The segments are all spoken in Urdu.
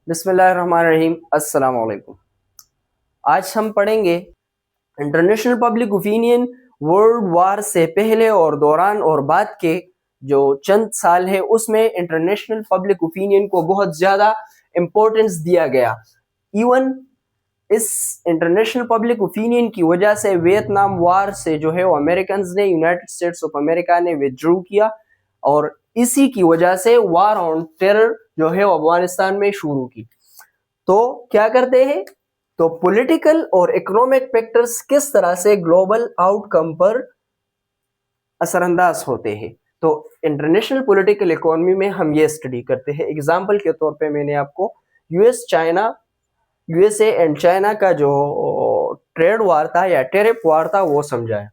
بسم اللہ الرحمن الرحیم. السلام علیکم. آج ہم پڑھیں گے international public opinion world war سے پہلے اور دوران اور بعد کے جو چند سال ہے اس میں انٹرنیشنل پبلک اوپینین کو بہت زیادہ امپورٹنس دیا گیا. ایون اس انٹرنیشنل پبلک اوپینین کی وجہ سے ویتنام وار سے جو ہے وہ امریکنز نے یونائٹڈ اسٹیٹس آف امریکہ نے وتھڈرو کیا اور اسی کی وجہ سے وار آن ٹیرر جو ہے وہ افغانستان میں شروع کی. تو کیا کرتے ہیں؟ تو پولیٹیکل اور اکنامک فیکٹرز کس طرح سے گلوبل آؤٹ کم پر اثر انداز ہوتے ہیں. تو انٹرنیشنل پولیٹیکل اکانومی میں ہم یہ اسٹڈی کرتے ہیں. اگزامپل کے طور پہ میں نے آپ کو U S A and China کا جو ٹریڈ وار تھا یا ٹیرف وار تھا وہ سمجھایا.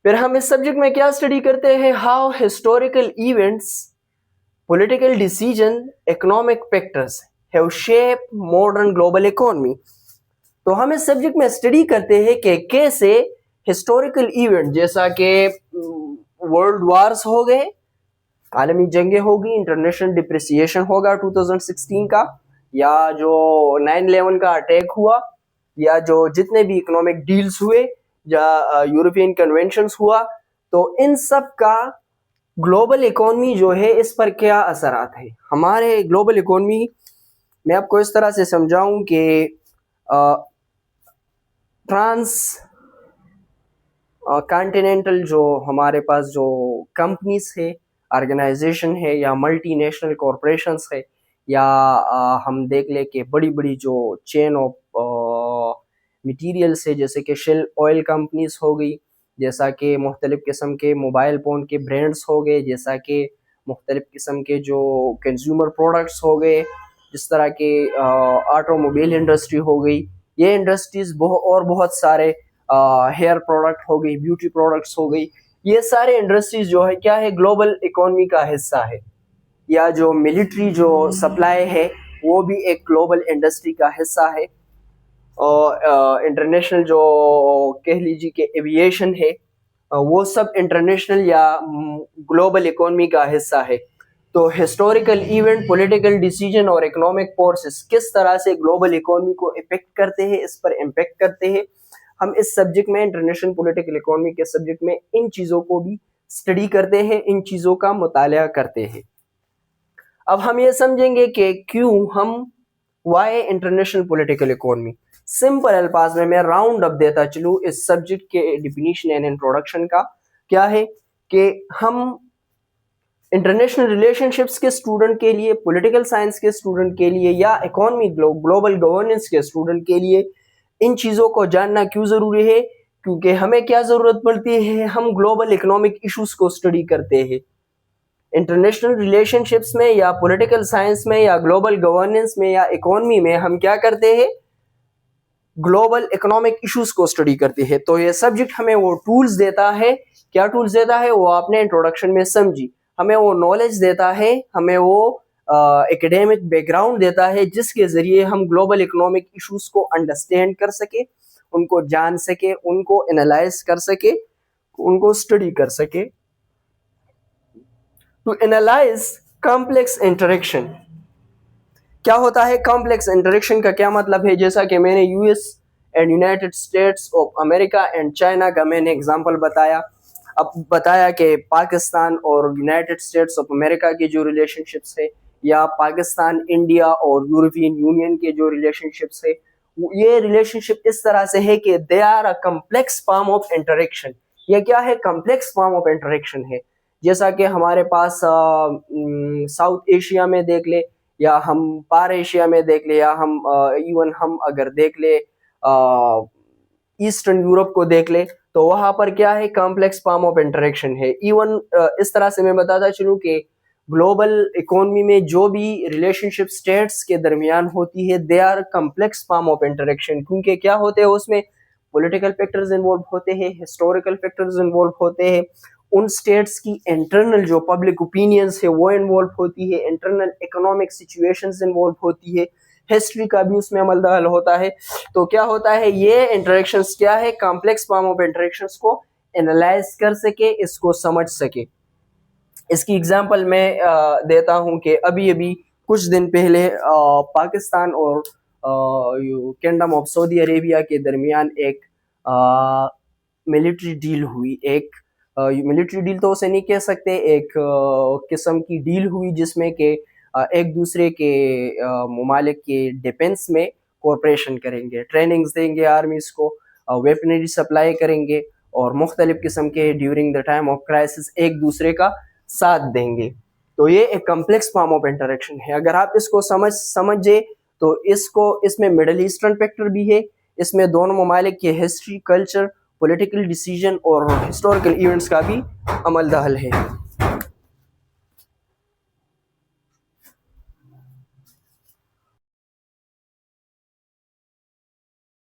پھر ہم اس سبجیکٹ میں کیا اسٹڈی کرتے ہیں؟ How historical events, political decision, economic factors have shape modern global economy. تو ہم اس سبجیکٹ میں اسٹڈی کرتے ہیں کہ کیسے ہسٹوریکل ایونٹ جیسا کہ ورلڈ وارز ہو گئے، عالمی جنگیں ہوگی، انٹرنیشنل ڈپریسیشن ہوگا 2016 کا، یا جو 9/11 کا اٹیک ہوا، یا جو جتنے بھی اکنامک ڈیلز ہوئے یا یورپین کنونشنز ہوا، تو ان سب کا گلوبل اکانومی جو ہے اس پر کیا اثرات ہے. ہمارے گلوبل اکانومی میں آپ کو اس طرح سے سمجھاؤں کہ ٹرانس کانٹیننٹل جو ہمارے پاس جو کمپنیز ہے، آرگنائزیشن ہے، یا ملٹی نیشنل کارپوریشنز ہے، یا ہم دیکھ لیں کہ بڑی بڑی جو چین آف مٹیریلز ہے جیسے کہ شیل آئل کمپنیز ہو گئی، جیسا کہ مختلف قسم کے موبائل فون کے برانڈز ہو گئے، جیسا کہ مختلف قسم کے جو کنزیومر پروڈکٹس ہو گئے، جس طرح کے آٹو موبائل انڈسٹری ہو گئی، یہ انڈسٹریز اور بہت سارے ہیئر پروڈکٹ ہو گئی، بیوٹی پروڈکٹس ہو گئی، یہ سارے انڈسٹریز جو ہے کیا ہے گلوبل اکانومی کا حصہ ہے. یا جو ملٹری جو سپلائی ہے وہ بھی ایک گلوبل انڈسٹری کا حصہ ہے. اور انٹرنیشنل جو کہہ لیجیے کہ ایویشن ہے وہ سب انٹرنیشنل یا گلوبل اکانومی کا حصہ ہے. تو ہسٹوریکل ایونٹ، پولیٹیکل ڈیسیجن اور اکنامک فورسز کس طرح سے گلوبل اکانومی کو افیکٹ کرتے ہیں، اس پر امپیکٹ کرتے ہیں. ہم اس سبجیکٹ میں انٹرنیشنل پولیٹیکل اکانومی کے سبجیکٹ میں ان چیزوں کو بھی اسٹڈی کرتے ہیں، ان چیزوں کا مطالعہ کرتے ہیں. اب ہم یہ سمجھیں گے کہ کیوں ہم why international political economy. Simple الفاظ میں راؤنڈ اپ دیتا چلوں اس سبجیکٹ کے ڈیفینیشن اینڈ انٹروڈکشن کا. کیا ہے کہ ہم انٹرنیشنل ریلیشن شپس کے اسٹوڈنٹ کے لیے، پولیٹیکل سائنس کے اسٹوڈنٹ کے لیے، یا اکانومی گلوبل گورننس کے اسٹوڈنٹ کے لیے ان چیزوں کو جاننا کیوں ضروری ہے؟ کیونکہ ہمیں کیا ضرورت پڑتی ہے؟ ہم گلوبل اکنامک ایشوز کو اسٹڈی کرتے ہیں. انٹرنیشنل ریلیشن شپس میں یا پولیٹیکل سائنس میں یا گلوبل گورننس میں یا اکانومی میں ہم کیا کرتے ہیں؟ گلوبل اکنامک ایشوز کو اسٹڈی کرتے ہیں. تو یہ سبجیکٹ ہمیں وہ ٹولز دیتا ہے. کیا ٹولز دیتا ہے وہ آپ نے انٹروڈکشن میں سمجھی. ہمیں وہ نالج دیتا ہے، ہمیں وہ ایکڈیمک بیک گراؤنڈ دیتا ہے جس کے ذریعے ہم گلوبل اکنامک ایشوز کو انڈرسٹینڈ کر سکے، ان کو جان سکے، ان کو انالائز کر سکے، ان کو اسٹڈی کر سکے. To analyse complex interaction. کیا ہوتا ہے کمپلیکس انٹریکشن کا کیا مطلب ہے؟ جیسا کہ میں نے U S and United States of America and China کا میں نے اگزامپل بتایا. اب بتایا کہ پاکستان اور یونائٹڈ اسٹیٹس آف امریکہ کی جو ریلیشن شپس ہے، یا پاکستان انڈیا اور یورپین یونین کے جو ریلیشن شپس ہے، یہ ریلیشن شپ اس طرح سے ہے کہ they are a complex form of interaction. یہ کیا ہے؟ کمپلیکس فارم آف انٹریکشن ہے. جیسا کہ ہمارے پاس ساؤتھ ایشیا میں دیکھ لے، یا ہم پار ایشیا میں دیکھ لے، یا ہم ایون ہم اگر دیکھ لے ایسٹرن یورپ کو دیکھ لے، تو وہاں پر کیا ہے؟ کمپلیکس فارم آف انٹریکشن ہے. ایون اس طرح سے میں بتاتا چلوں کہ گلوبل اکانومی میں جو بھی ریلیشن شپ اسٹیٹس کے درمیان ہوتی ہے they are complex form of interaction. کیونکہ کیا ہوتے ہیں اس میں؟ پولیٹیکل فیکٹرز انوالو ہوتے ہیں، ہسٹوریکل فیکٹرز انوالو ہوتے ہیں، ان اسٹیٹس کی انٹرنل جو پبلک اوپینینز ہے وہ انوالو ہوتی ہے، انٹرنل اکنامک سچویشنز انوالو ہوتی ہے، ہسٹری کا بھی اس میں عمل دخل ہوتا ہے. تو کیا ہوتا ہے؟ یہ انٹریکشنز کیا ہے؟ کمپلیکس فارم آف انٹریکشنز کو انالائز کر سکے، اس کو سمجھ سکے. اس کی اگزامپل میں دیتا ہوں کہ ابھی کچھ دن پہلے پاکستان اور کنگڈم آف سعودی عربیہ کے درمیان ایک ملٹری ڈیل ہوئی. ایک ملٹری ڈیل تو اسے نہیں کہہ سکتے, ایک قسم کی ڈیل ہوئی جس میں کہ ایک دوسرے کے ممالک کے ڈیفنس میں کوپریشن کریں گے, ٹریننگز دیں گے آرمیز کو, ویپنری سپلائی کریں گے, اور مختلف قسم کے during the time of crisis ایک دوسرے کا ساتھ دیں گے. تو یہ ایک کمپلیکس فارم آف انٹریکشن ہے. اگر آپ اس کو سمجھے تو اس میں مڈل ایسٹرن فیکٹر بھی ہے, اس میں دونوں ممالک کے ہسٹری, کلچر, پولیٹیکل ڈیسیجن اور ہسٹوریکل ایونٹس کا بھی عمل دخل ہے.